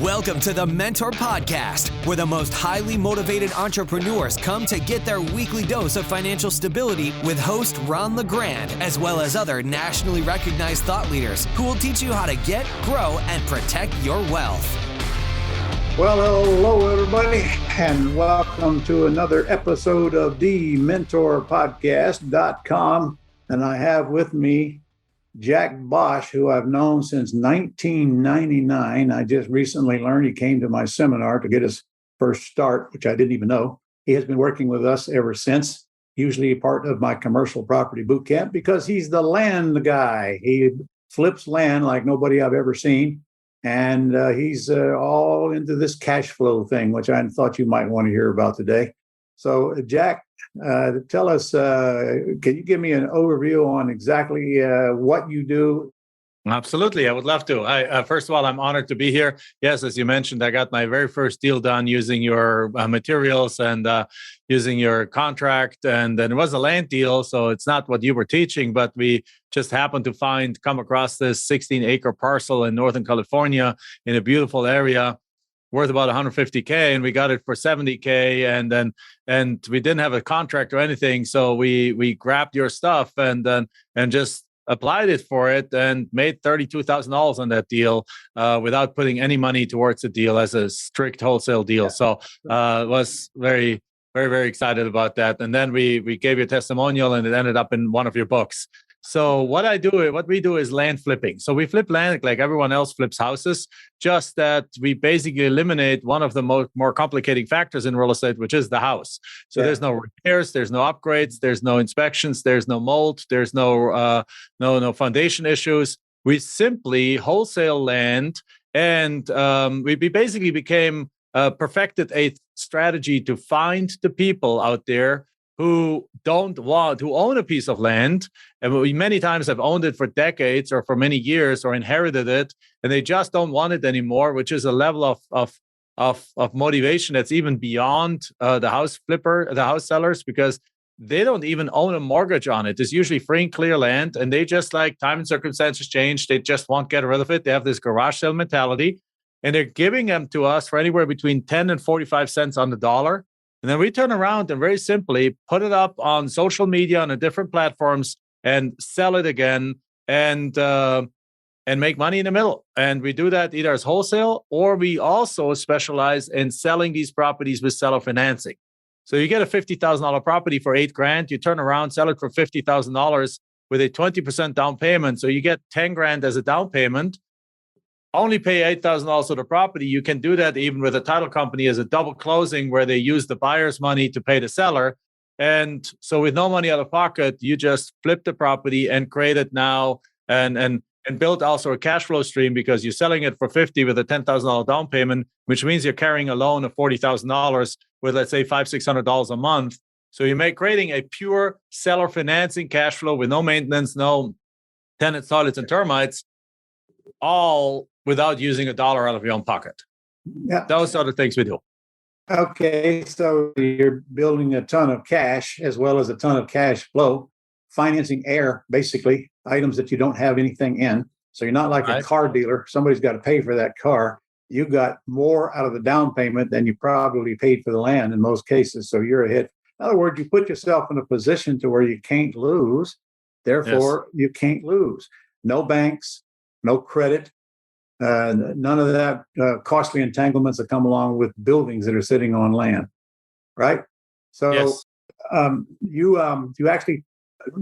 Welcome to the Mentor Podcast, where the most highly motivated entrepreneurs come to get their weekly dose of financial stability with host Ron LeGrand, as well as other nationally recognized thought leaders who will teach you how to get, grow, and protect your wealth. Well, hello, everybody, and welcome to another episode of the MentorPodcast.com. And I have with me Jack Bosch, who I've known since 1999. I just recently learned he came to my seminar to get his first start, which I didn't even know. He has been working with us ever since, usually part of my commercial property boot camp, because he's the land guy. He flips land like nobody I've ever seen. And he's all into this cash flow thing, which I thought you might want to hear about today. So, Jack, tell us, can you give me an overview on exactly what you do? Absolutely. I would love to. First of all, I'm honored to be here. Yes, as you mentioned, I got my very first deal done using your materials and using your contract. And then it was a land deal. So it's not what you were teaching, but we just happened to come across this 16-acre parcel in Northern California in a beautiful area worth about 150K, and we got it for 70K, and we didn't have a contract or anything, so we grabbed your stuff and just applied it for it and made $32,000 on that deal without putting any money towards the deal as a strict wholesale deal. Yeah. So was very, very, very excited about that. And then we gave you a testimonial, and it ended up in one of your books. So what we do is land flipping. So we flip land like everyone else flips houses, just that we basically eliminate one of the more complicating factors in real estate, which is the house. So there's no repairs, there's no upgrades, there's no inspections, there's no mold, there's no foundation issues. We simply wholesale land, and we basically became perfected a strategy to find the people out there who don't want to own a piece of land. And we many times have owned it for decades or for many years or inherited it, and they just don't want it anymore, which is a level of motivation that's even beyond the house sellers, because they don't even own a mortgage on it. It's usually free and clear land, and they just, like, time and circumstances change, they just won't get rid of it. They have this garage sale mentality, and they're giving them to us for anywhere between 10 and 45 cents on the dollar. And then we turn around and very simply put it up on social media on the different platforms and sell it again and make money in the middle. And we do that either as wholesale, or we also specialize in selling these properties with seller financing. So you get a $50,000 property for $8,000, you turn around, sell it for $50,000 with a 20% down payment. So you get $10,000 as a down payment. Only pay $8,000 for the property. You can do that even with a title company as a double closing, where they use the buyer's money to pay the seller. And so with no money out of pocket, you just flip the property and create it now and build also a cash flow stream, because you're selling it for $50,000 with a $10,000 down payment, which means you're carrying a loan of $40,000 with, let's say, $500-600 a month. So you're creating a pure seller financing cash flow with no maintenance, no tenants, toilets, and termites, all without using a dollar out of your own pocket. Yeah, those are the things we do. Okay, so you're building a ton of cash as well as a ton of cash flow, financing air, basically, items that you don't have anything in. So you're not like a car dealer. Somebody's got to pay for that car. You got more out of the down payment than you probably paid for the land in most cases. So you're ahead. In other words, you put yourself in a position to where you can't lose. Therefore, you can't lose. No banks, no credit. None of that costly entanglements that come along with buildings that are sitting on land, right? So, do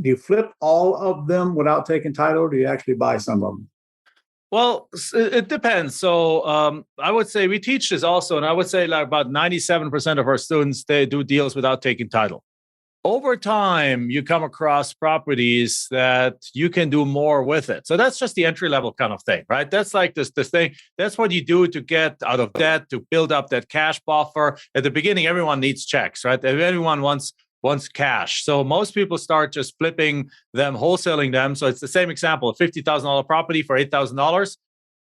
you flip all of them without taking title, or do you actually buy some of them? Well, it depends. So I would say we teach this also, and I would say like about 97% of our students, they do deals without taking title. Over time, you come across properties that you can do more with it. So that's just the entry level kind of thing, right? That's like this thing. That's what you do to get out of debt, to build up that cash buffer. At the beginning, everyone needs checks, right? Everyone wants cash. So most people start just flipping them, wholesaling them. So it's the same example, a $50,000 property for $8,000.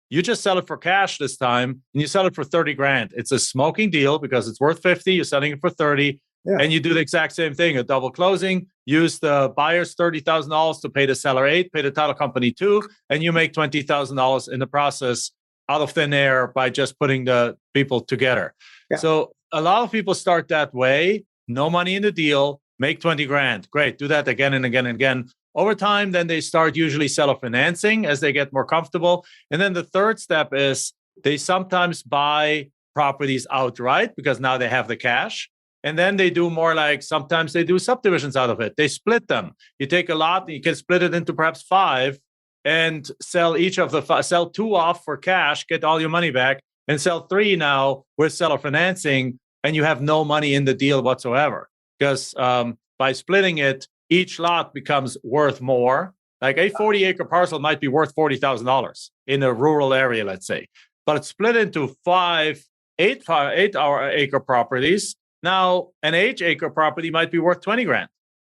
You just sell it for cash this time, and you sell it for $30,000. It's a smoking deal because it's worth 50. You're selling it for 30. Yeah. And you do the exact same thing, a double closing, use the buyer's $30,000 to pay the seller $8,000, pay the title company $2,000, and you make $20,000 in the process out of thin air by just putting the people together. Yeah. So a lot of people start that way, no money in the deal, make 20 grand. Great, do that again and again and again. Over time, then they start usually seller financing as they get more comfortable. And then the third step is they sometimes buy properties outright because now they have the cash. And then they do more like sometimes they do subdivisions out of it. They split them. You take a lot, and you can split it into perhaps 5 and sell each of the sell 2 off for cash, get all your money back, and sell 3 now with seller financing, and you have no money in the deal whatsoever. Because by splitting it, each lot becomes worth more. Like a 40-acre parcel might be worth $40,000 in a rural area, let's say. But it's split into 5 8-acre properties. Now, an 8-acre property might be worth 20 grand.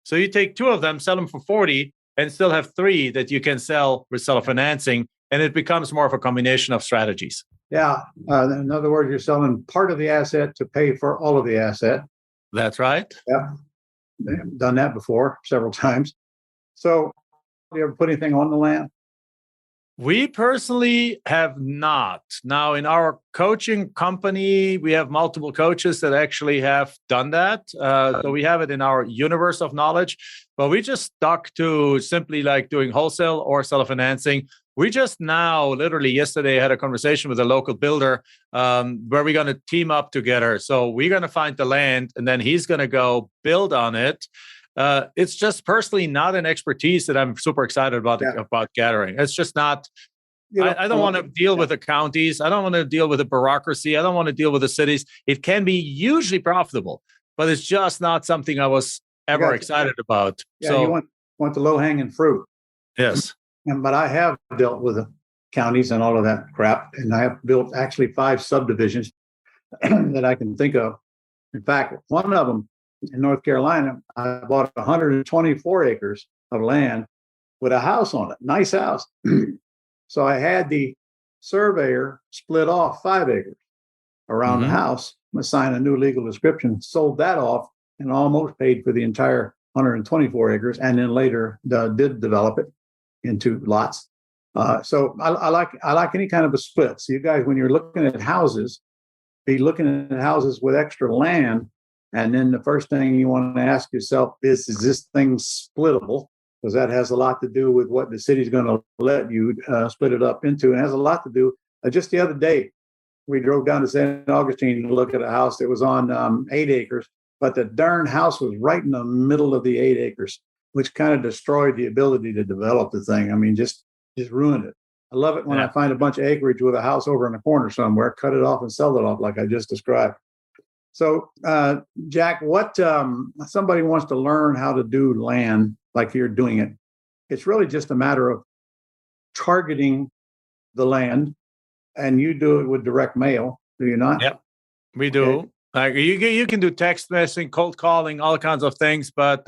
So you take 2 of them, sell them for 40, and still have 3 that you can sell with seller financing. And it becomes more of a combination of strategies. Yeah. In other words, you're selling part of the asset to pay for all of the asset. That's right. Yeah. I've done that before several times. So, do you ever put anything on the land? We personally have not. Now, in our coaching company, we have multiple coaches that actually have done that. So we have it in our universe of knowledge, but we just stuck to simply like doing wholesale or seller financing. We just now, literally yesterday, had a conversation with a local builder where we're going to team up together. So we're going to find the land, and then he's going to go build on it. It's just personally not an expertise that I'm super excited about gathering. It's just not. I don't want to deal with the counties. I don't want to deal with the bureaucracy. I don't want to deal with the cities. It can be hugely profitable, but it's just not something I was ever excited about. Yeah, so you want the low hanging fruit. Yes. But I have dealt with the counties and all of that crap, and I have built actually 5 subdivisions that I can think of. In fact, one of them in North Carolina, I bought 124 acres of land with a house on it, nice house. So I had the surveyor split off 5 acres around the house, assign a new legal description, sold that off, and almost paid for the entire 124 acres, and then later did develop it into lots. So I like any kind of a split. So you guys, when you're looking at houses, be looking at houses with extra land. And then the first thing you want to ask yourself is this thing splittable? Because that has a lot to do with what the city's going to let you split it up into. And it has a lot to do. Just the other day, we drove down to St. Augustine to look at a house that was on 8 acres, but the darn house was right in the middle of the 8 acres, which kind of destroyed the ability to develop the thing. I mean, just ruined it. I love it when I find a bunch of acreage with a house over in a corner somewhere, cut it off and sell it off like I just described. So, Jack, what somebody wants to learn how to do land like you're doing it, it's really just a matter of targeting the land, and you do it with direct mail, do you not? Yep, we do. Okay. Like you can do text messaging, cold calling, all kinds of things, but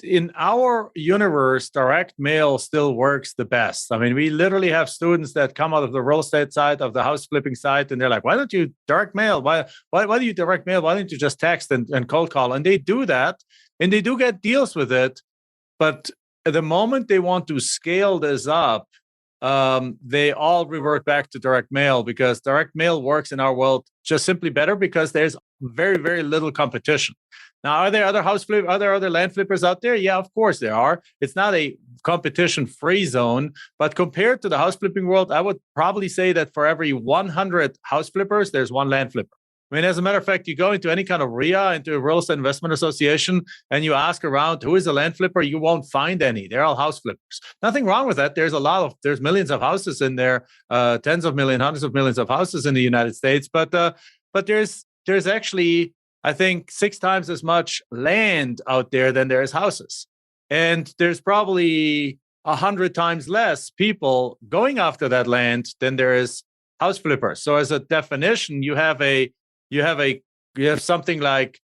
in our universe, direct mail still works the best. I mean, we literally have students that come out of the real estate side, of the house flipping side, and they're like, why don't you direct mail? Why do you direct mail? Why don't you just text and cold call? And they do that, and they do get deals with it. But at the moment they want to scale this up, they all revert back to direct mail, because direct mail works in our world just simply better because there's very, very little competition. Now, are there other land flippers out there? Yeah, of course there are. It's not a competition-free zone, but compared to the house flipping world, I would probably say that for every 100 house flippers, there's 1 land flipper. I mean, as a matter of fact, you go into any kind of RIA, into a real estate investment association, and you ask around who is a land flipper, you won't find any. They're all house flippers. Nothing wrong with that. There's millions of houses in there, tens of millions, hundreds of millions of houses in the United States, but there's actually, I think, 6 times as much land out there than there is houses. And there's probably 100 times less people going after that land than there is house flippers. So as a definition, you have something like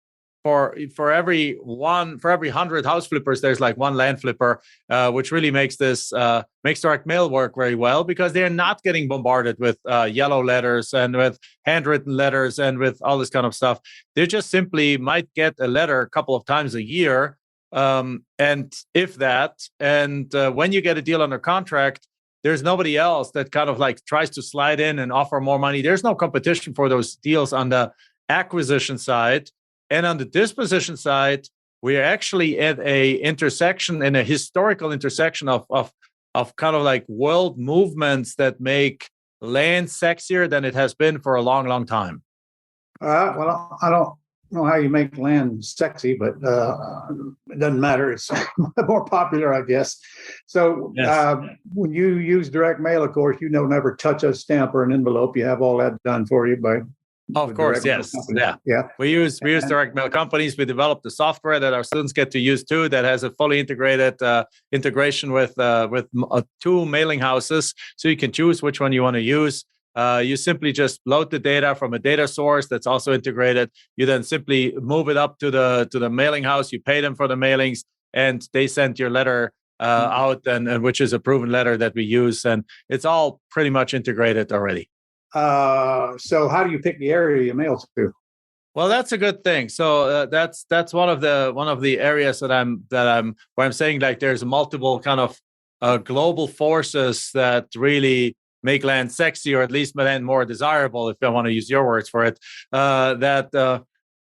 for every 100 house flippers, there's like 1 land flipper, which really makes direct mail work very well, because they're not getting bombarded with yellow letters and with handwritten letters and with all this kind of stuff. They just simply might get a letter a couple of times a year, and if that. And when you get a deal under contract, there's nobody else that kind of like tries to slide in and offer more money. There's no competition for those deals on the acquisition side. And on the disposition side, we're actually at a intersection, and a historical intersection of kind of like world movements that make land sexier than it has been for a long, long time. Well, I don't know how you make land sexy, but it doesn't matter. It's more popular, I guess. So yes. When you use direct mail, of course, you don't ever touch a stamp or an envelope. You have all that done for you by. Of course, yes. Yeah. We use direct mail companies. We developed the software that our students get to use too, that has a fully integrated integration with 2 mailing houses. So you can choose which one you want to use. You simply just load the data from a data source that's also integrated. You then simply move it up to the mailing house. You pay them for the mailings, and they send your letter out, and which is a proven letter that we use. And it's all pretty much integrated already. So how do you pick the area you mail to? Well, that's a good thing. So that's one of the areas that I'm where I'm saying like there's multiple kind of global forces that really make land sexy, or at least land more desirable, if I want to use your words for it.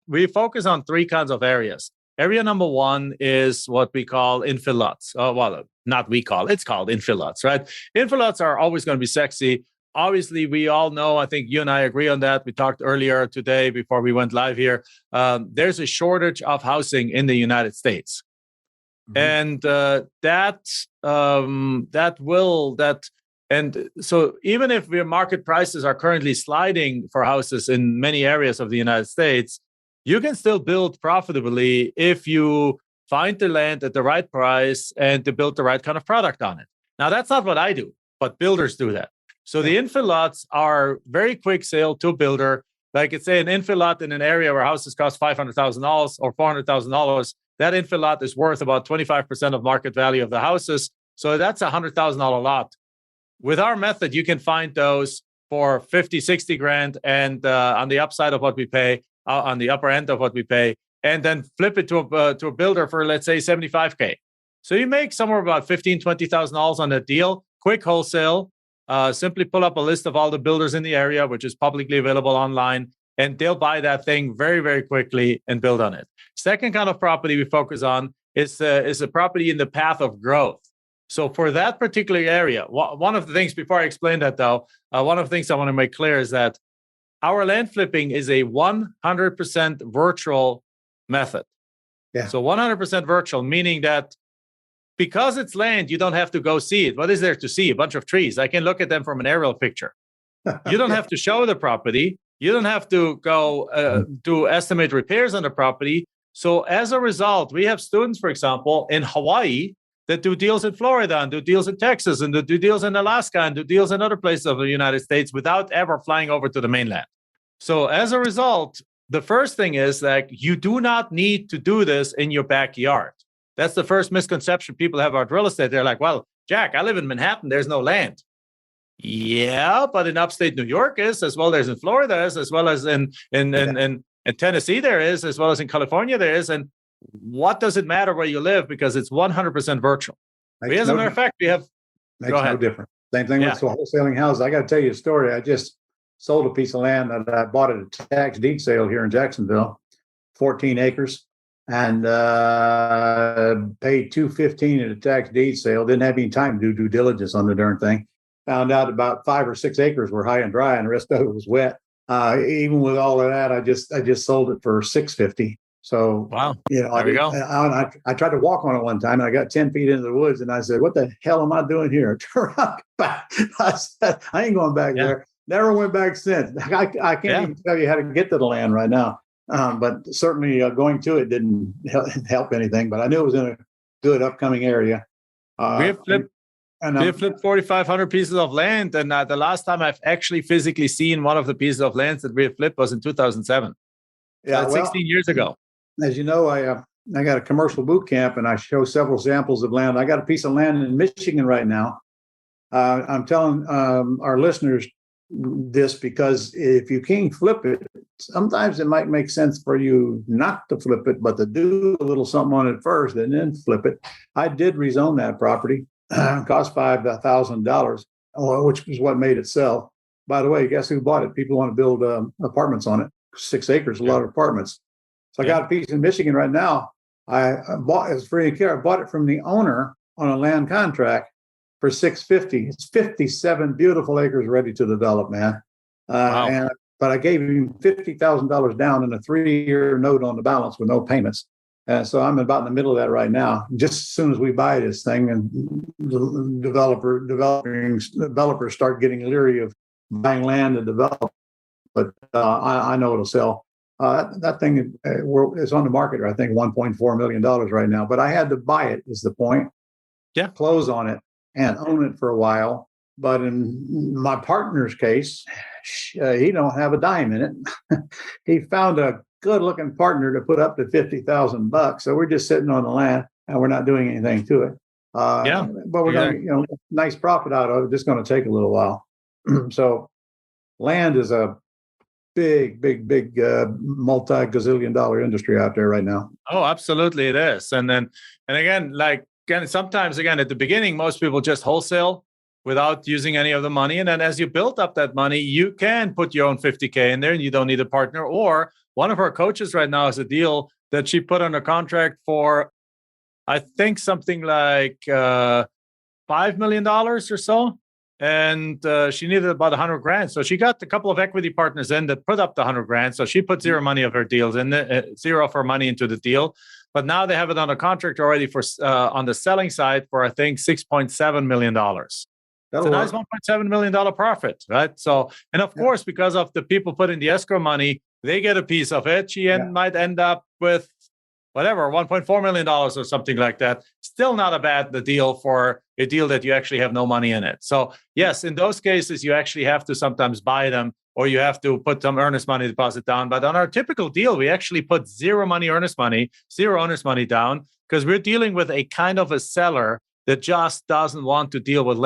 We focus on 3 kinds of areas. Area number 1 is what we call infill lots. It's called infill lots, right? Infill lots are always going to be sexy. Obviously, we all know, I think you and I agree on that. We talked earlier today before we went live here. There's a shortage of housing in the United States. Mm-hmm. And so even if the market prices are currently sliding for houses in many areas of the United States, you can still build profitably if you find the land at the right price and to build the right kind of product on it. Now, that's not what I do, but builders do that. So the infill lots are very quick sale to a builder. Like it's say an infill lot in an area where houses cost $500,000 or $400,000. That infill lot is worth about 25% of market value of the houses. So that's a $100,000 lot. With our method, you can find those for 50, 60 grand, and on the upside of what we pay, on the upper end of what we pay, and then flip it to a builder for, let's say, 75K. So you make somewhere about $15,000, $20,000 on that deal, quick wholesale. Simply pull up a list of all the builders in the area, which is publicly available online, and they'll buy that thing very, very quickly and build on it. Second kind of property we focus on is a property in the path of growth. So for that particular area, one of the things, before I explain that though, one of the things I want to make clear is that our land flipping is a 100% virtual method. Yeah. So 100% virtual, meaning that because it's land, you don't have to go see it. What is there to see? A bunch of trees. I can look at them from an aerial picture. You don't have to show the property. You don't have to go do estimate repairs on the property. So as a result, we have students, for example, in Hawaii that do deals in Florida and do deals in Texas and do deals in Alaska and do deals in other places of the United States without ever flying over to the mainland. So as a result, the first thing is that you do not need to do this in your backyard. That's the first misconception people have about real estate. They're like, well, Jack, I live in Manhattan. There's no land. Yeah, but in upstate New York is, as well as in Florida is, as well as in Tennessee there is, as well as in California there is. And what does it matter where you live? Because it's 100% virtual. As a matter of fact, we have... Makes no difference. Same thing with wholesaling houses. I got to tell you a story. I just sold a piece of land that I bought at a tax deed sale here in Jacksonville, 14 acres. And paid $215 at a tax deed sale. Didn't have any time to do due diligence on the darn thing. Found out about 5 or 6 acres were high and dry, and the rest of it was wet. Even with all of that, I just sold it for $650. So wow, there we go. I tried to walk on it one time, and I got 10 feet into the woods, and I said, "What the hell am I doing here?" I turned around back. I said, "I ain't going back there." Never went back since. I can't even tell you how to get to the land right now. But certainly going to it didn't help anything. But I knew it was in a good upcoming area. We have flipped 4,500 pieces of land, and the last time I've actually physically seen one of the pieces of land that we have flipped was in 2007. Yeah, that's 16 years ago. As you know, I got a commercial boot camp, and I show several samples of land. I got a piece of land in Michigan right now. I'm telling our listeners this because if you can't flip it, sometimes it might make sense for you not to flip it, but to do a little something on it first and then flip it. I did rezone that property. cost $5,000, which is what made it sell. By the way, guess who bought it? People want to build apartments on it. 6 acres, a lot of apartments. So I got a piece in Michigan right now. I bought it's free and clear. I bought it from the owner on a land contract for $650. It's 57 beautiful acres ready to develop, man. Wow. But I gave him $50,000 down and a 3-year note on the balance with no payments. So I'm about in the middle of that right now. Just as soon as we buy this thing, and developers start getting leery of buying land to develop, but I know it'll sell. That thing is on the market, I think $1.4 million right now. But I had to buy it, is the point. Yeah. Close on it and own it for a while. But in my partner's case, he don't have a dime in it. He found a good-looking partner to put up to $50,000. So we're just sitting on the land and we're not doing anything to it. But we're going to, nice profit out of it. Just going to take a little while. So land is a big multi-gazillion dollar industry out there right now. Oh, absolutely it is. And again, sometimes at the beginning, most people just wholesale without using any of the money. And then as you build up that money, you can put your own 50K in there and you don't need a partner. Or one of our coaches right now has a deal that she put on a contract for, I think something like $5 million or so. And she needed about $100,000. So she got a couple of equity partners in that put up the $100,000. So she put zero money of her deals in zero of her money into the deal. But now they have it on a contract already for on the selling side for, I think, $6.7 million. It's a nice $1.7 million profit, right? So, and of course, because of the people putting the escrow money, they get a piece of it. She might end up with whatever, $1.4 million or something like that. Still not a bad deal for a deal that you actually have no money in it. So yes, in those cases, you actually have to sometimes buy them or you have to put some earnest money deposit down. But on our typical deal, we actually put zero earnest money down because we're dealing with a kind of a seller that just doesn't want to deal with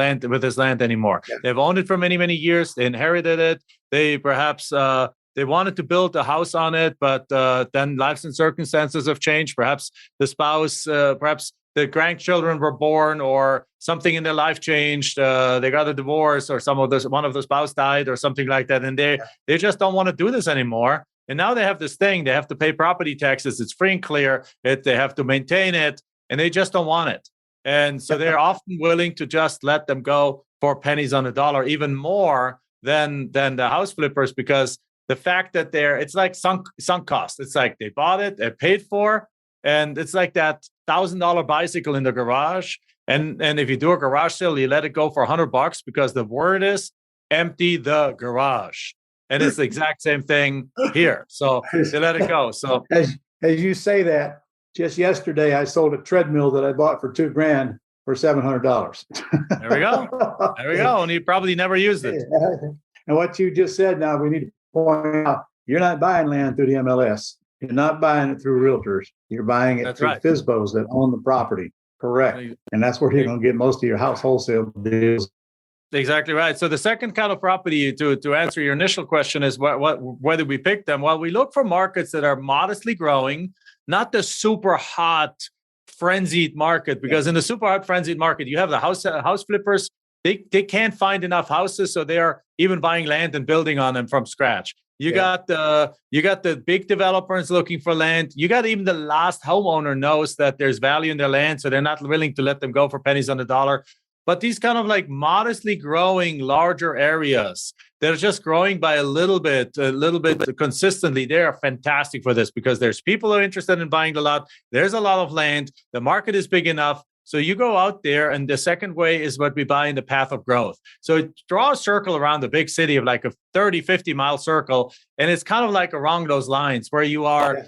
his land anymore. Yeah. They've owned it for many, many years. They inherited it. They perhaps they wanted to build a house on it, but then lives and circumstances have changed. Perhaps the spouse, perhaps the grandchildren were born, or something in their life changed. They got a divorce, or one of the spouse died, or something like that, and they just don't want to do this anymore. And now they have this thing. They have to pay property taxes. It's free and clear. They have to maintain it, and they just don't want it. And so they're often willing to just let them go for pennies on the dollar, even more than the house flippers, because the fact that it's like sunk cost. It's like they bought it, they paid for, and it's like that $1,000 bicycle in the garage. And if you do a garage sale, you let it go for $100 because the word is empty the garage. And it's the exact same thing here. So they let it go. So as you say that, just yesterday, I sold a treadmill that I bought for $2,000 for $700. There we go. And you probably never used it. And what you just said, now we need to point out, you're not buying land through the MLS. You're not buying it through realtors. You're buying it through FSBOs that own the property. Correct. And that's where you're going to get most of your house wholesale deals. Exactly right. So the second kind of property, to answer your initial question, is whether we pick them. Well, we look for markets that are modestly growing, not the super hot, frenzied market, because in the super hot, frenzied market, you have the house flippers. They can't find enough houses, so they are even buying land and building on them from scratch. You got the big developers looking for land. You got even the last homeowner knows that there's value in their land, so they're not willing to let them go for pennies on the dollar. But these kind of like modestly growing larger areas that are just growing by a little bit consistently, they are fantastic for this because there's people who are interested in buying the lot. There's a lot of land. The market is big enough. So you go out there, and the second way is what we buy in the path of growth. So draw a circle around the big city of like a 30, 50-mile circle, and it's kind of like along those lines where you are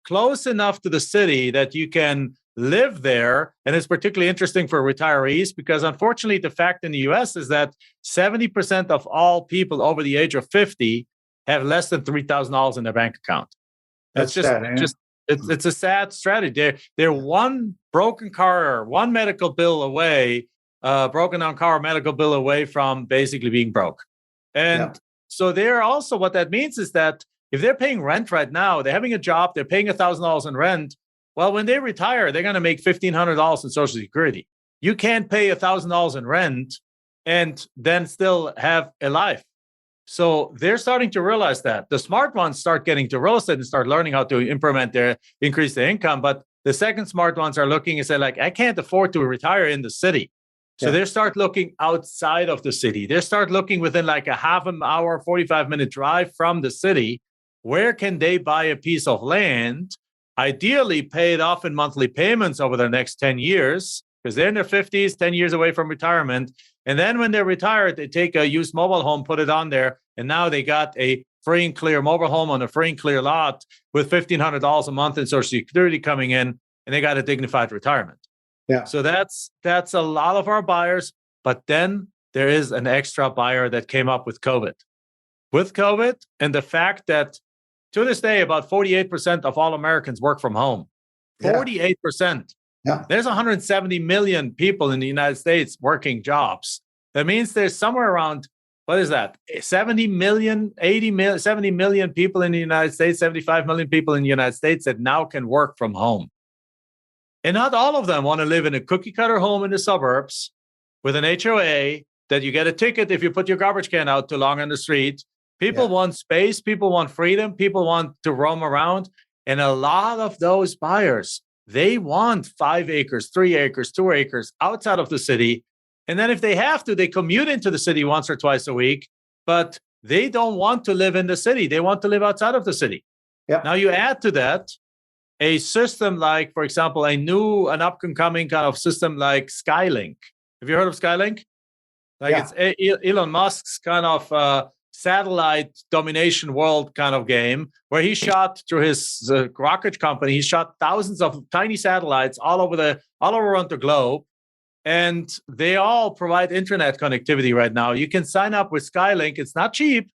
close enough to the city that you can live there. And it's particularly interesting for retirees because, unfortunately, the fact in the U.S. is that 70% of all people over the age of 50 have less than $3,000 in their bank account. It's a sad strategy. They're one broken car or one medical bill away, broken down car or medical bill away from basically being broke. And so they're also, what that means is that if they're paying rent right now, they're having a job, they're paying $1,000 in rent. Well, when they retire, they're going to make $1,500 in Social Security. you can't pay $1,000 in rent and then still have a life. So they're starting to realize that. The smart ones start getting to real estate and start learning how to increase their income. But the second smart ones are looking and say, like, I can't afford to retire in the city. So they start looking outside of the city. They start looking within like a half an hour, 45-minute drive from the city. Where can they buy a piece of land, ideally pay it off in monthly payments over the next 10 years, because they're in their 50s, 10 years away from retirement. And then when they're retired, they take a used mobile home, put it on there, and now they got a free and clear mobile home on a free and clear lot with $1,500 a month in Social Security coming in, and they got a dignified retirement. Yeah. So that's a lot of our buyers. But then there is an extra buyer that came up with COVID. With COVID and the fact that to this day, about 48% of all Americans work from home. 48%. Yeah. There's 170 million people in the United States working jobs. That means there's somewhere around, what is that? 70 million, 70 million people in the United States, 75 million people in the United States that now can work from home. And not all of them want to live in a cookie cutter home in the suburbs with an HOA that you get a ticket if you put your garbage can out too long on the street. People want space. People want freedom. People want to roam around. And a lot of those buyers, they want 5 acres, 3 acres, 2 acres outside of the city. And then if they have to, they commute into the city once or twice a week, but they don't want to live in the city. They want to live outside of the city. Now you add to that a system like, for example, an up and coming kind of system like Skylink. Have you heard of Skylink? It's Elon Musk's kind of satellite domination world kind of game, where he shot through his rocket company. He shot thousands of tiny satellites all over around the globe, and they all provide internet connectivity right now. You can sign up with Skylink. It's not cheap,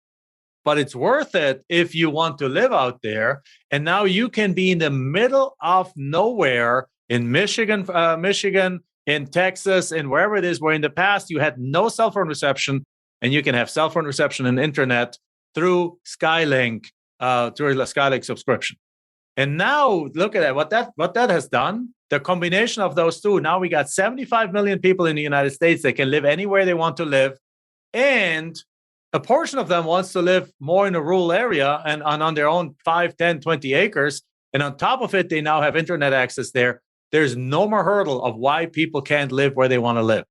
but it's worth it if you want to live out there. And now you can be in the middle of nowhere in Michigan, in Texas, and wherever it is, where in the past you had no cell phone reception, and you can have cell phone reception and internet through Skylink, through a Skylink subscription. And now look at that, what that has done, the combination of those two. Now we got 75 million people in the United States that can live anywhere they want to live. And a portion of them wants to live more in a rural area and on their own 5, 10, 20 acres. And on top of it, they now have internet access there. There's no more hurdle of why people can't live where they want to live.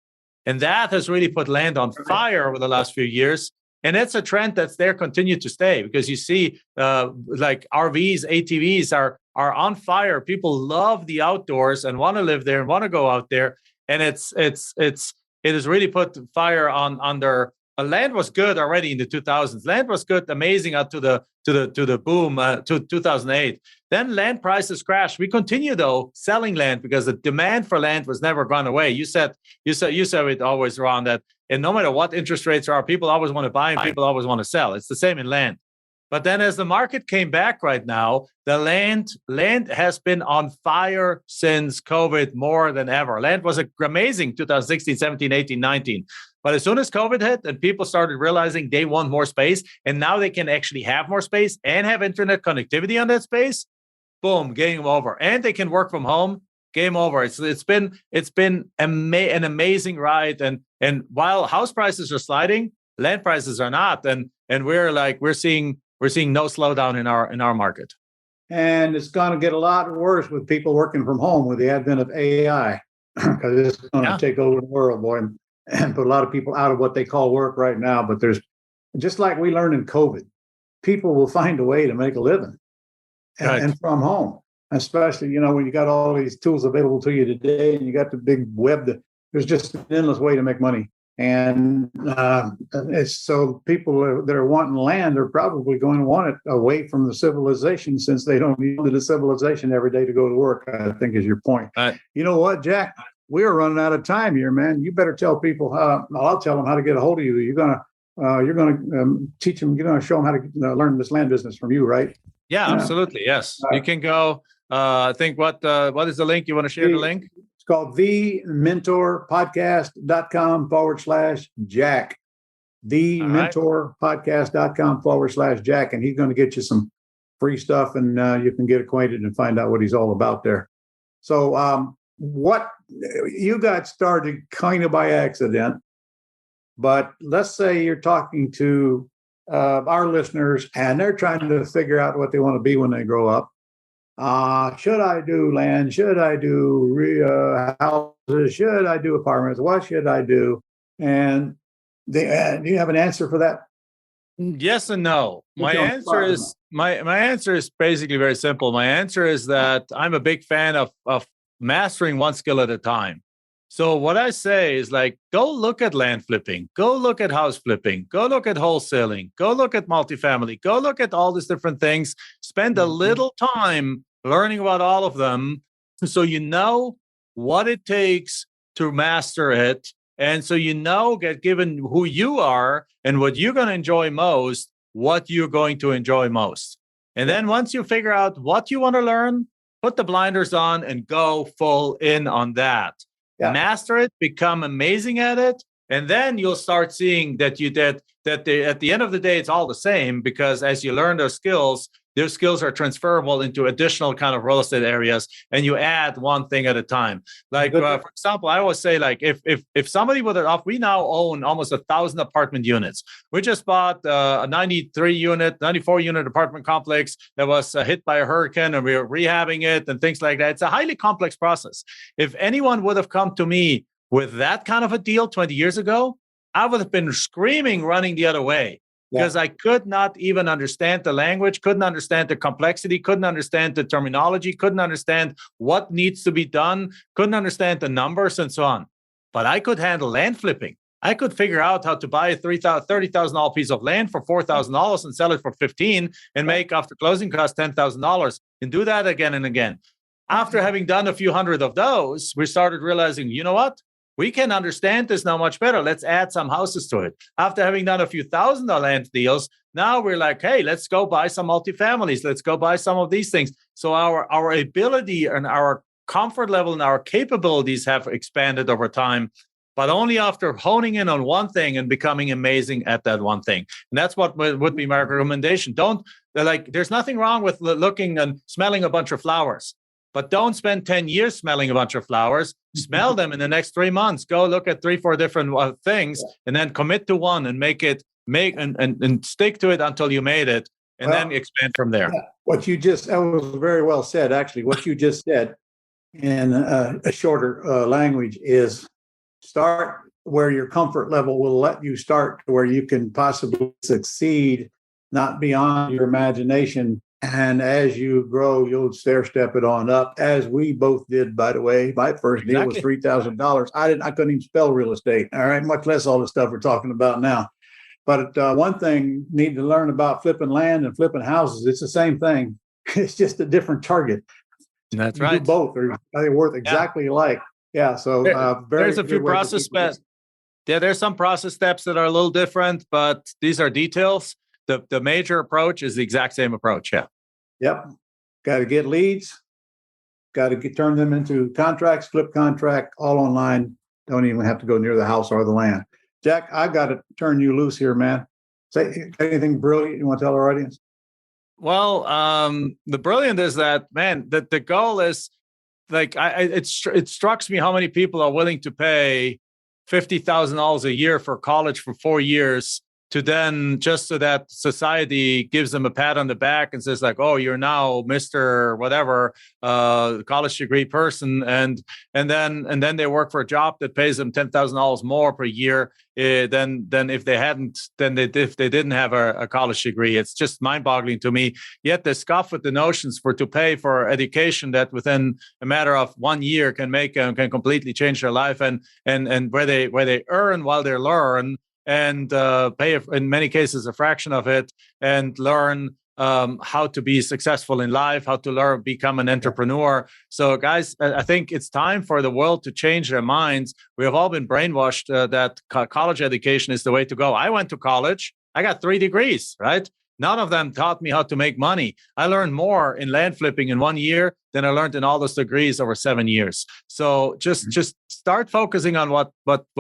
And that has really put land on fire over the last few years. And it's a trend that's there, continue to stay, because you see like RVs, ATVs are on fire. People love the outdoors and want to live there and want to go out there. And it has really put fire on their. Land was good already in the 2000s. Land was good, amazing up to the boom to 2008. Then land prices crashed. We continue though selling land because the demand for land was never gone away. You said it always, Ron, that and no matter what interest rates are, people always want to buy and people always want to sell. It's the same in land. But then as the market came back right now, the land has been on fire since COVID more than ever. Land was amazing 2016, 17, 18, 19. But as soon as COVID hit and people started realizing they want more space, and now they can actually have more space and have internet connectivity on that space, boom, game over. And they can work from home, game over. It's been an amazing ride. And while house prices are sliding, land prices are not. And we're seeing no slowdown in our market. And it's going to get a lot worse with people working from home with the advent of AI, because it's going to take over the world, boy, and put a lot of people out of what they call work right now. But there's, just like we learned in COVID, people will find a way to make a living and from home, especially, when you got all these tools available to you today and you got the big web, there's just an endless way to make money. And so people that are wanting land are probably going to want it away from the civilization, since they don't need the civilization every day to go to work, I think is your point. You know what, Jack? We're running out of time here, man. You better tell people I'll tell them how to get a hold of you. You're gonna teach them. You're gonna show them how to learn this land business from you, right? Yeah, absolutely. Yes, you can go. I think what is the link? You want to share the link? It's called thementorpodcast.com/Jack. thementorpodcast.com/Jack, and he's going to get you some free stuff, and you can get acquainted and find out what he's all about there. So what you got started kind of by accident, but let's say you're talking to our listeners and they're trying to figure out what they want to be when they grow up. Should I do land? Should I do houses? Should I do apartments? What should I do? And do you have an answer for that? Yes and no. My answer is basically very simple. My answer is that I'm a big fan of mastering one skill at a time. So what I say is like, go look at land flipping, go look at house flipping, go look at wholesaling, go look at multifamily, go look at all these different things, spend a little time learning about all of them so you know what it takes to master it. And so get given who you are and what you're going to enjoy most, what you're going to enjoy most. And then once you figure out what you want to learn, put the blinders on and go full in on that. Yeah. Master it, become amazing at it, and then you'll start seeing that at the end of the day, it's all the same, because as you learn those skills are transferable into additional kind of real estate areas, and you add one thing at a time. Like, for example, I always say, like, if somebody we now own almost 1,000 apartment units. We just bought a 94 unit apartment complex that was hit by a hurricane, and we were rehabbing it and things like that. It's a highly complex process. If anyone would have come to me with that kind of a deal 20 years ago, I would have been screaming, running the other way. Because I could not even understand the language, couldn't understand the complexity, couldn't understand the terminology, couldn't understand what needs to be done, couldn't understand the numbers and so on. But I could handle land flipping. I could figure out how to buy a $30,000 piece of land for $4,000 and sell it for $15,000 and make after closing costs $10,000 and do that again and again. After having done a few hundred of those, we started realizing, you know what? We can understand this now much better. Let's add some houses to it. After having done a few thousand land deals, now we're like, hey, let's go buy some multifamilies. Let's go buy some of these things. So our ability and our comfort level and our capabilities have expanded over time, but only after honing in on one thing and becoming amazing at that one thing. And that's what would be my recommendation. There's nothing wrong with looking and smelling a bunch of flowers. But don't spend 10 years smelling a bunch of flowers. Smell them in the next 3 months. Go look at 3-4 different things, and then commit to one and and stick to it until you made it, and then expand from there. That was very well said, actually. What you just said in a shorter language is start where your comfort level will let you start, where you can possibly succeed, not beyond your imagination. And as you grow, you'll stair-step it on up, as we both did, by the way. My first deal was $3,000. I couldn't even spell real estate, all right, much less all the stuff we're talking about now. But one thing you need to learn about flipping land and flipping houses, it's the same thing. It's just a different target. That's right. Do both. They're worth exactly alike. Yeah, so there's a few process steps. Yeah, there's some process steps that are a little different, but these are details. The major approach is the exact same approach, yeah. Yep. Got to get leads. Got to turn them into contracts, flip contract, all online. Don't even have to go near the house or the land. Jack, I got to turn you loose here, man. Say anything brilliant you want to tell our audience? Well, the brilliant is that, man, that the goal is like, it strikes me how many people are willing to pay $50,000 a year for college for 4 years, to then just so that society gives them a pat on the back and says like, oh, you're now Mr. whatever, college degree person. And then they work for a job that pays them $10,000 more per year than if they didn't have a college degree. It's just mind-boggling to me. Yet they scoff at the notions to pay for education that within a matter of 1 year can completely change their life, and where they earn while they learn, and pay, in many cases, a fraction of it, and learn how to be successful in life, how to become an entrepreneur. So, guys, I think it's time for the world to change their minds. We have all been brainwashed that college education is the way to go. I went to college. I got 3 degrees, right? None of them taught me how to make money. I learned more in land flipping in 1 year than I learned in all those degrees over 7 years. So just start focusing on what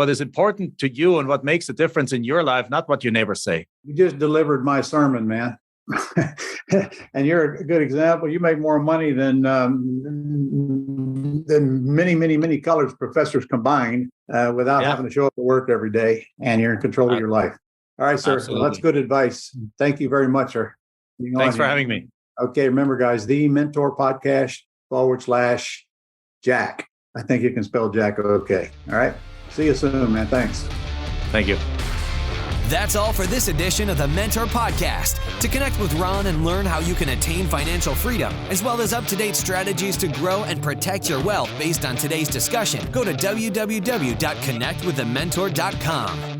is important to you and what makes a difference in your life, not what your neighbors say. You just delivered my sermon, man. And you're a good example. You make more money than many college professors combined without having to show up to work every day, and you're in control of your life. All right, sir. Well, that's good advice. Thank you very much, sir. Thanks for having me. Okay, remember, guys, the Mentor Podcast /Jack. I think you can spell Jack okay. All right. See you soon, man. Thanks. Thank you. That's all for this edition of the Mentor Podcast. To connect with Ron and learn how you can attain financial freedom, as well as up-to-date strategies to grow and protect your wealth based on today's discussion, go to www.connectwiththementor.com.